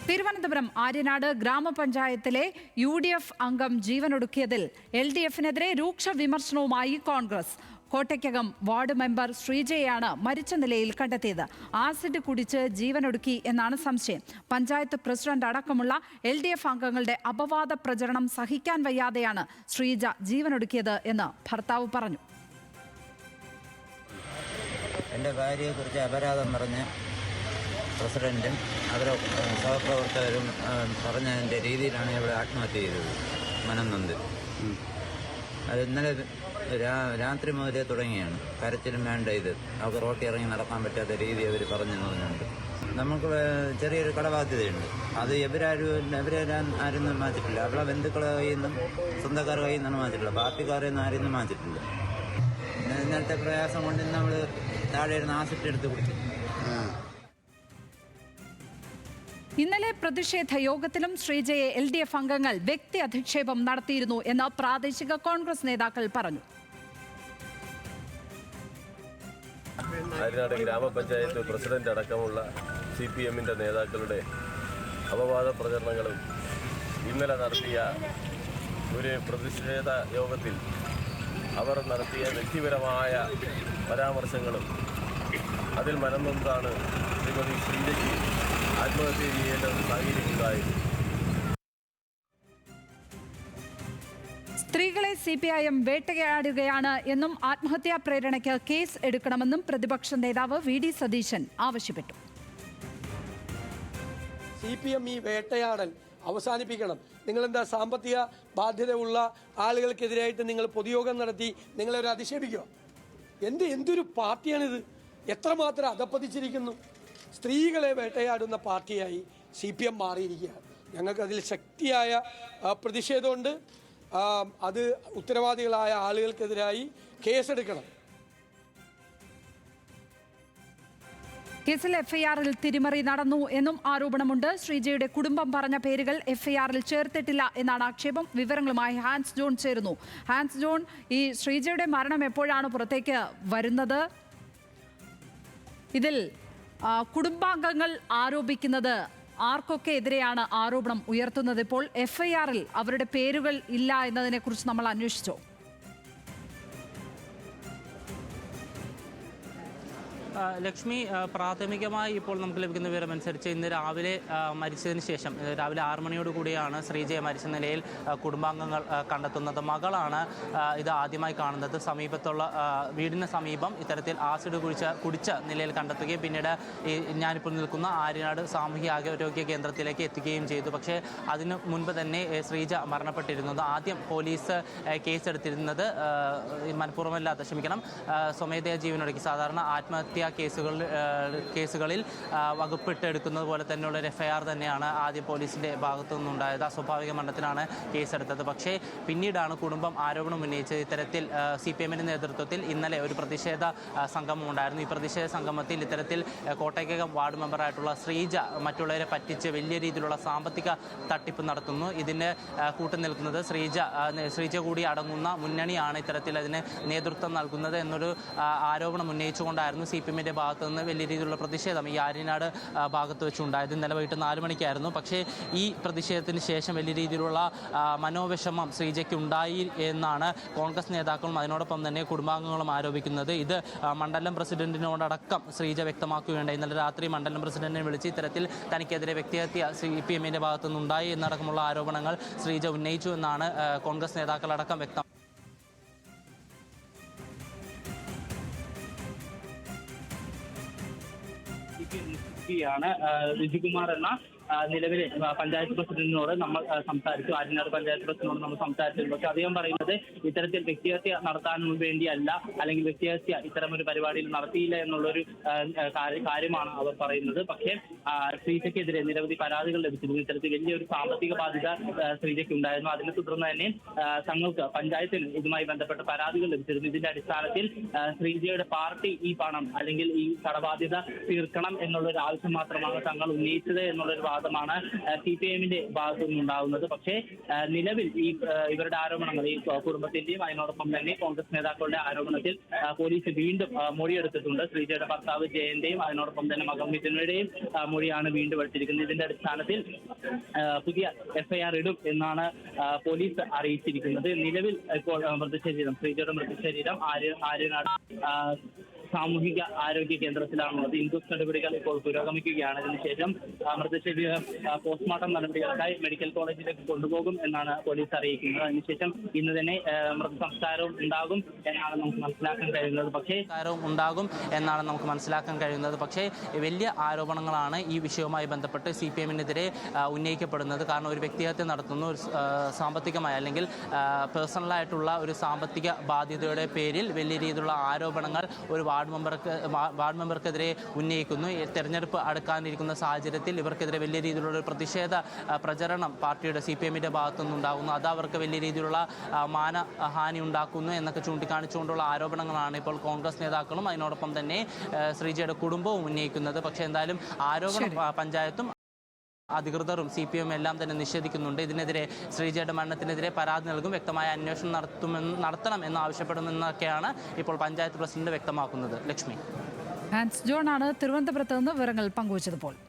തിരുവനന്തപുരം ആര്യനാട് ഗ്രാമപഞ്ചായത്തിലെ UDF അംഗം ജീവനൊടുക്കിയതിൽ LDFനെതിരെ രൂക്ഷ വിമർശനവുമായി കോൺഗ്രസ്. കോട്ടയ്ക്കകം വാർഡ് മെമ്പർ ശ്രീജയെയാണ് മരിച്ച നിലയിൽ കണ്ടെത്തിയത്. ആസിഡ് കുടിച്ച് ജീവനൊടുക്കി എന്നാണ് സംശയം. പഞ്ചായത്ത് പ്രസിഡന്റ് അടക്കമുള്ള LDF അംഗങ്ങളുടെ അപവാദ പ്രചരണം സഹിക്കാൻ വയ്യാതെയാണ് ശ്രീജ ജീവനൊടുക്കിയത് എന്ന് ഭർത്താവ് പറഞ്ഞു. എൻ്റെ ഭാര്യയെക്കുറിച്ച് അപരാധം പറഞ്ഞ് പ്രസിഡന്റും അവരെ സഹപ്രവർത്തകരും പറഞ്ഞതിൻ്റെ രീതിയിലാണ് ഇവിടെ ആത്മഹത്യ ചെയ്തത്. മനം നൊന്ത് അത് ഇന്നലെ രാത്രി മുതലേ തുടങ്ങിയാണ്. കരച്ചിലും വേണ്ട ഇത് അവർക്ക് റോട്ടിൽ ഇറങ്ങി നടക്കാൻ പറ്റാത്ത രീതി അവർ പറഞ്ഞു പറഞ്ഞുണ്ട്. നമുക്ക് ചെറിയൊരു കടബാധ്യതയുണ്ട്. അത് ആരും മാറ്റിട്ടില്ല. അവളെ ബന്ധുക്കളെ കയ്യിൽ നിന്നും സ്വന്തക്കാരുടെ കയ്യിൽ നിന്നാണ് മാറ്റിട്ടില്ല. പാർട്ടിക്കാരിൽ നിന്ന് ആരും മാറ്റിട്ടില്ല. ഇന്നലത്തെ പ്രയാസം കൊണ്ട് നമ്മൾ താഴെ ഇരുന്ന് ആസിഡ് എടുത്ത് കുടിച്ചു. ഇന്നലെ പ്രതിഷേധ യോഗത്തിലും ശ്രീജയെ LDF അംഗങ്ങൾ വ്യക്തി അധിക്ഷേപം നടത്തിയിരുന്നു എന്ന് പ്രാദേശിക കോൺഗ്രസ് നേതാക്കൾ പറഞ്ഞു. ആര്യനാട് ഗ്രാമപഞ്ചായത്ത് പ്രസിഡന്റ് അടക്കമുള്ള CPMന്റെ നേതാക്കളുടെ അപവാദ പ്രചരണങ്ങളും ഇന്നലെ നടത്തിയ ഒരു പ്രതിഷേധ യോഗത്തിൽ അവർ നടത്തിയ വ്യക്തിപരമായ പരാമർശങ്ങളും അതിൽ മനംനൊന്താണ് ശ്രീമതി ശ്രീജയ്ക്ക് ആത്മഹത്യ ചെയ്യേണ്ട സാഹചര്യമുണ്ടായിരുന്നു. സ്ത്രീകളെ CPIM വേട്ടയാടുകയാണ് എന്നും ആത്മഹത്യാ പ്രേരണയ്ക്ക് കേസ് എടുക്കണമെന്നും പ്രതിപക്ഷ നേതാവ് VD സതീശൻ ആവശ്യപ്പെട്ടു. CPM ഈ വേട്ടയാടൽ അവസാനിപ്പിക്കണം. നിങ്ങളെന്താ സാമ്പത്തിക ബാധ്യതയുള്ള ആളുകൾക്കെതിരായിട്ട് നിങ്ങൾ പൊതുയോഗം നടത്തി നിങ്ങളവരെ അധിക്ഷേപിക്കുക? എന്തൊരു പാർട്ടിയാണിത്? എത്രമാത്രം അധപ്പതിച്ചിരിക്കുന്നു. സ്ത്രീകളെ വേട്ടയാടുന്ന പാർട്ടിയായി CPM മാറിയിരിക്കുകയാണ്. ഞങ്ങൾക്കതിൽ ശക്തിയായ പ്രതിഷേധമുണ്ട്. അത് ഉത്തരവാദികളായ ആളുകൾക്കെതിരായി കേസെടുക്കണം. കേസിൽ FIRൽ തിരിമറി നടന്നു എന്നും ആരോപണമുണ്ട്. ശ്രീജയുടെ കുടുംബം പറഞ്ഞ പേരുകൾ FIRൽ ചേർത്തിട്ടില്ല എന്നാണ് ആക്ഷേപം. വിവരങ്ങളുമായി ഹാൻസ് ജോൺ ചേരുന്നു. ഹാൻസ് ജോൺ, ഈ ശ്രീജയുടെ മരണം എപ്പോഴാണ് പുറത്തേക്ക് വരുന്നത്? ഇതിൽ കുടുംബാംഗങ്ങൾ ആരോപിക്കുന്നത് ആർക്കൊക്കെ എതിരെയാണ് ആരോപണം ഉയർത്തുന്നത്? ഇപ്പോൾ FIRൽ അവരുടെ പേരുകൾ ഇല്ല എന്നതിനെ കുറിച്ച് നമ്മൾ അന്വേഷിച്ചോ? ലക്ഷ്മി, പ്രാഥമികമായി ഇപ്പോൾ നമുക്ക് ലഭിക്കുന്ന വിവരമനുസരിച്ച് ഇന്ന് രാവിലെ മരിച്ചതിന് ശേഷം രാവിലെ 6 മണിയോടുകൂടിയാണ് ശ്രീജയെ മരിച്ച നിലയിൽ കുടുംബാംഗങ്ങൾ കണ്ടെത്തുന്നത്. മകളാണ് ഇത് ആദ്യമായി കാണുന്നത്. സമീപത്തുള്ള വീടിന് സമീപം ഇത്തരത്തിൽ ആസിഡ് കുടിച്ച നിലയിൽ കണ്ടെത്തുകയും പിന്നീട് ഞാനിപ്പോൾ നിൽക്കുന്ന ആര്യനാട് സാമൂഹ്യ ആരോഗ്യ കേന്ദ്രത്തിലേക്ക് എത്തിക്കുകയും ചെയ്തു. പക്ഷേ അതിന് മുൻപ് തന്നെ ശ്രീജ മരണപ്പെട്ടിരുന്നത്. ആദ്യം പോലീസ് കേസെടുത്തിരുന്നത് മനഃപൂർവ്വമല്ലാതെ സ്വമേധയാ ജീവനൊടുക്കി സാധാരണ ആത്മഹത്യ കേസുകളിൽ വകുപ്പിട്ടെടുക്കുന്നത് പോലെ തന്നെയുള്ള ഒരു FIR തന്നെയാണ് ആദ്യം പോലീസിൻ്റെ ഭാഗത്തു നിന്നുണ്ടായത്. അസ്വാഭാവിക മരണത്തിനാണ് കേസെടുത്തത്. പക്ഷേ പിന്നീടാണ് കുടുംബം ആരോപണം ഉന്നയിച്ചത്. ഇത്തരത്തിൽ CPMന്റെ നേതൃത്വത്തിൽ ഇന്നലെ ഒരു പ്രതിഷേധ സംഗമം ഉണ്ടായിരുന്നു. ഈ പ്രതിഷേധ സംഗമത്തിൽ ഇത്തരത്തിൽ കോട്ടയ്ക്കകം വാർഡ് മെമ്പറായിട്ടുള്ള ശ്രീജ മറ്റുള്ളവരെ പറ്റിച്ച് വലിയ രീതിയിലുള്ള സാമ്പത്തിക തട്ടിപ്പ് നടത്തുന്നു. ഇതിന് കൂട്ടുനിൽക്കുന്നത് ശ്രീജ കൂടി അടങ്ങുന്ന മുന്നണിയാണ് ഇത്തരത്തിൽ അതിന് നേതൃത്വം നൽകുന്നത് എന്നൊരു ആരോപണം ഉന്നയിച്ചുകൊണ്ടായിരുന്നു CPMന്റെ ഭാഗത്തു നിന്ന് വലിയ രീതിയിലുള്ള പ്രതിഷേധം ഈ ആര്യനാട് ഭാഗത്ത് വെച്ചുണ്ടായത്. ഇന്നലെ വൈകിട്ട് 4 മണിക്കായിരുന്നു. പക്ഷേ ഈ പ്രതിഷേധത്തിന് ശേഷം വലിയ രീതിയിലുള്ള മനോവിഷമം ശ്രീജയ്ക്ക് ഉണ്ടായി എന്നാണ് കോൺഗ്രസ് നേതാക്കളും അതിനോടൊപ്പം തന്നെ കുടുംബാംഗങ്ങളും ആരോപിക്കുന്നത്. ഇത് മണ്ഡലം പ്രസിഡന്റിനോടക്കം ശ്രീജ വ്യക്തമാക്കുകയുണ്ടായി. ഇന്നലെ രാത്രി മണ്ഡലം പ്രസിഡന്റിനെ വിളിച്ച് ഇത്തരത്തിൽ തനിക്കെതിരെ വ്യക്തിഹത്യ CPMന്റെ ഭാഗത്തു നിന്നുണ്ടായി എന്നടക്കമുള്ള ആരോപണങ്ങൾ ശ്രീജ ഉന്നയിച്ചു എന്നാണ് കോൺഗ്രസ് നേതാക്കളടക്കം വ്യക്തം. ഋജികുമാർ എന്ന നിലവിലെ പഞ്ചായത്ത് പ്രസിഡന്റിനോട് നമ്മൾ സംസാരിച്ചു. ആര്യനാട് പഞ്ചായത്ത് പ്രസിഡന്റിനോട് നമ്മൾ സംസാരിച്ചു. പക്ഷെ അദ്ദേഹം പറയുന്നത് ഇത്തരത്തിൽ വ്യക്തിഹത്യ നടത്താൻ വേണ്ടിയല്ല, അല്ലെങ്കിൽ വ്യക്തിഹത്യ ഇത്തരമൊരു പരിപാടിയിൽ നടത്തിയില്ല എന്നുള്ളൊരു കാര്യമാണ് അവർ പറയുന്നത്. പക്ഷേ ശ്രീജയ്ക്കെതിരെ നിരവധി പരാതികൾ ലഭിച്ചിരുന്നു. ഇത്തരത്തിൽ വലിയൊരു സാമ്പത്തിക ബാധ്യത ശ്രീജയ്ക്ക് ഉണ്ടായിരുന്നു. അതിനെ തുടർന്ന് തന്നെ തങ്ങൾക്ക് പഞ്ചായത്തിന് ഇതുമായി ബന്ധപ്പെട്ട പരാതികൾ ലഭിച്ചിരുന്നു. ഇതിന്റെ അടിസ്ഥാനത്തിൽ ശ്രീജയുടെ പാർട്ടി ഈ പണം അല്ലെങ്കിൽ ഈ കടബാധ്യത തീർക്കണം എന്നുള്ളൊരു ആവശ്യം മാത്രമാണ് തങ്ങൾ ഉന്നയിച്ചത് എന്നുള്ളൊരു വാദമാണ് CPIMന്റെ ഭാഗത്തു നിന്നുണ്ടാകുന്നത്. പക്ഷേ നിലവിൽ ഇവരുടെ ആരോപണങ്ങൾ, ഈ കുടുംബത്തിന്റെയും അതിനോടൊപ്പം തന്നെ കോൺഗ്രസ് നേതാക്കളുടെ ആരോപണത്തിൽ പോലീസ് വീണ്ടും മൊഴിയെടുത്തിട്ടുണ്ട്. ശ്രീജയുടെ ഭർത്താവ് ജയന്റെയും അതിനോടൊപ്പം തന്നെ മകൻ മിഥുനുടെയും മൊഴിയാണ് വീണ്ടും എടുത്തിരിക്കുന്നത്. ഇതിന്റെ അടിസ്ഥാനത്തിൽ പുതിയ FIR ഇടും എന്നാണ് പോലീസ് അറിയിച്ചിരിക്കുന്നത്. നിലവിൽ ഇപ്പോൾ ശ്രീജയുടെ മൃതശരീരം ആര്യനാട് സാമൂഹിക ആരോഗ്യ കേന്ദ്രത്തിലാണുള്ളത്. ഇൻക്വസ്റ്റ് നടപടികൾ ഇപ്പോൾ പുരോഗമിക്കുകയാണ്. അതിനുശേഷം മൃതശരീരം പോസ്റ്റ്മോർട്ടം നടപടികൾക്കായി മെഡിക്കൽ കോളേജിലേക്ക് കൊണ്ടുപോകും എന്നാണ് പോലീസ് അറിയിക്കുന്നത്. അതിനുശേഷം ഇന്ന് തന്നെ മൃതസംസ്കാരവും ഉണ്ടാകും എന്നാണ് നമുക്ക് മനസ്സിലാക്കാൻ കഴിയുന്നത്. പക്ഷേ വലിയ ആരോപണങ്ങളാണ് ഈ വിഷയവുമായി ബന്ധപ്പെട്ട് CPIMനെതിരെ ഉന്നയിക്കപ്പെടുന്നത്. കാരണം ഒരു വ്യക്തിഹത്യ നടത്തുന്ന ഒരു സാമ്പത്തികമായ അല്ലെങ്കിൽ പേഴ്സണലായിട്ടുള്ള ഒരു സാമ്പത്തിക ബാധ്യതയുടെ പേരിൽ വലിയ രീതിയിലുള്ള ആരോപണങ്ങൾ ഒരു വാർഡ് മെമ്പർക്കെതിരെ ഉന്നയിക്കുന്നു. തെരഞ്ഞെടുപ്പ് അടുക്കാനിരിക്കുന്ന സാഹചര്യത്തിൽ ഇവർക്കെതിരെ വലിയ രീതിയിലുള്ള ഒരു പ്രതിഷേധ പ്രചരണം പാർട്ടിയുടെ CPIMന്റെ ഭാഗത്തുനിന്നുണ്ടാകുന്നു. അത് അവർക്ക് വലിയ രീതിയിലുള്ള മാനഹാനി ഉണ്ടാക്കുന്നു എന്നൊക്കെ ചൂണ്ടിക്കാണിച്ചുകൊണ്ടുള്ള ആരോപണങ്ങളാണ് ഇപ്പോൾ കോൺഗ്രസ് നേതാക്കളും അതിനോടൊപ്പം തന്നെ ശ്രീജയുടെ കുടുംബവും ഉന്നയിക്കുന്നത്. പക്ഷേ എന്തായാലും ആരോപണം പഞ്ചായത്തും അധികൃതരും CPIM എല്ലാം തന്നെ നിഷേധിക്കുന്നുണ്ട്. ഇതിനെതിരെ ശ്രീജയുടെ മരണത്തിനെതിരെ പരാതി നൽകും, വ്യക്തമായ അന്വേഷണം നടത്തണം എന്നാവശ്യപ്പെടുമെന്നൊക്കെയാണ് ഇപ്പോൾ പഞ്ചായത്ത് പ്രസിഡന്റ് വ്യക്തമാക്കുന്നത്. ലക്ഷ്മി, ഹാൻസ് ജോൺ ആണ് തിരുവനന്തപുരത്ത് നിന്ന് വിവരങ്ങൾ പങ്കുവച്ചത്.